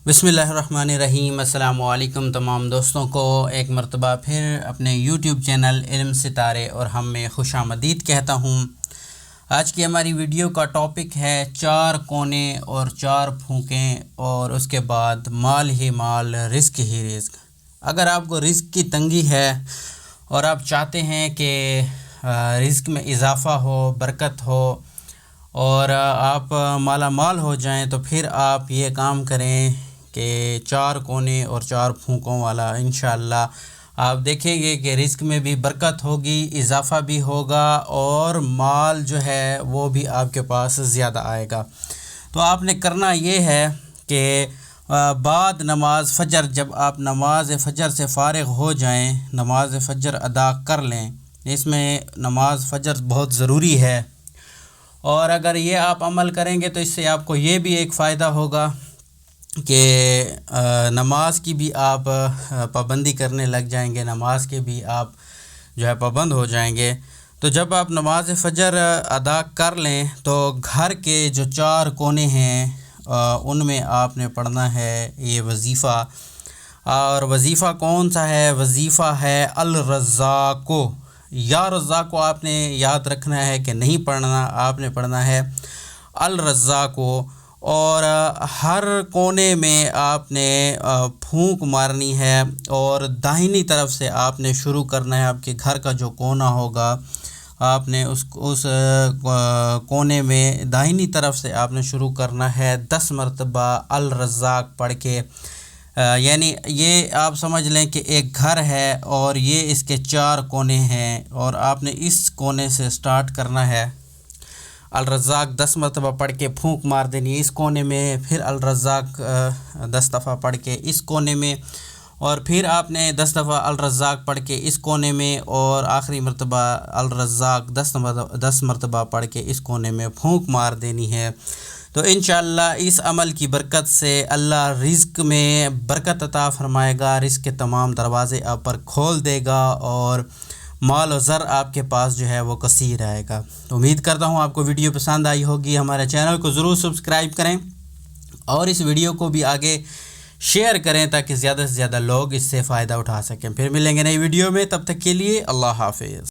بسم اللہ الرحمن الرحیم۔ السلام علیکم تمام دوستوں کو ایک مرتبہ پھر اپنے یوٹیوب چینل علم ستارے اور ہم میں خوش آمدید کہتا ہوں۔ آج کی ہماری ویڈیو کا ٹاپک ہے 4 کونے اور 4 پھونکیں اور اس کے بعد مال ہی مال، رزق ہی رزق۔ اگر آپ کو رزق کی تنگی ہے اور آپ چاہتے ہیں کہ رزق میں اضافہ ہو، برکت ہو اور آپ مالا مال ہو جائیں، تو پھر آپ یہ کام کریں کہ 4 کونے اور 4 پھونکوں والا انشاءاللہ آپ دیکھیں گے کہ رزق میں بھی برکت ہوگی، اضافہ بھی ہوگا اور مال جو ہے وہ بھی آپ کے پاس زیادہ آئے گا۔ تو آپ نے کرنا یہ ہے کہ بعد نماز فجر، جب آپ نماز فجر سے فارغ ہو جائیں، نماز فجر ادا کر لیں۔ اس میں نماز فجر بہت ضروری ہے، اور اگر یہ آپ عمل کریں گے تو اس سے آپ کو یہ بھی ایک فائدہ ہوگا کہ نماز کی بھی آپ پابندی کرنے لگ جائیں گے، نماز کے بھی آپ جو ہے پابند ہو جائیں گے۔ تو جب آپ نماز فجر ادا کر لیں تو گھر کے جو 4 کونے ہیں ان میں آپ نے پڑھنا ہے یہ وظیفہ۔ اور وظیفہ کون سا ہے؟ وظیفہ ہے الرزاق۔ یا رزاق کو آپ نے یاد رکھنا ہے کہ نہیں پڑھنا، آپ نے پڑھنا ہے الرزاق۔ اور ہر کونے میں آپ نے پھونک مارنی ہے اور داہنی طرف سے آپ نے شروع کرنا ہے۔ آپ کے گھر کا جو کونا ہوگا آپ نے اس کونے میں داہنی طرف سے آپ نے شروع کرنا ہے 10 مرتبہ الرزاق پڑھ کے۔ یعنی یہ آپ سمجھ لیں کہ ایک گھر ہے اور یہ اس کے 4 کونے ہیں، اور آپ نے اس کونے سے سٹارٹ کرنا ہے۔ الرزاق 10 مرتبہ پڑھ کے پھونک مار دینی اس کونے میں، پھر الرزاق 10 دفعہ پڑھ کے اس کونے میں، اور پھر آپ نے 10 دفعہ الرزاق پڑھ کے اس کونے میں، اور آخری مرتبہ الرزاق 10 مرتبہ پڑھ کے اس کونے میں پھونک مار دینی ہے۔ تو انشاءاللہ اس عمل کی برکت سے اللہ رزق میں برکت عطا فرمائے گا، رزق کے تمام دروازے آپ پر کھول دے گا، اور مال و زر آپ کے پاس جو ہے وہ کثیر آئے گا۔ تو امید کرتا ہوں آپ کو ویڈیو پسند آئی ہوگی۔ ہمارے چینل کو ضرور سبسکرائب کریں اور اس ویڈیو کو بھی آگے شیئر کریں تاکہ زیادہ سے زیادہ لوگ اس سے فائدہ اٹھا سکیں۔ پھر ملیں گے نئی ویڈیو میں، تب تک کے لیے اللہ حافظ۔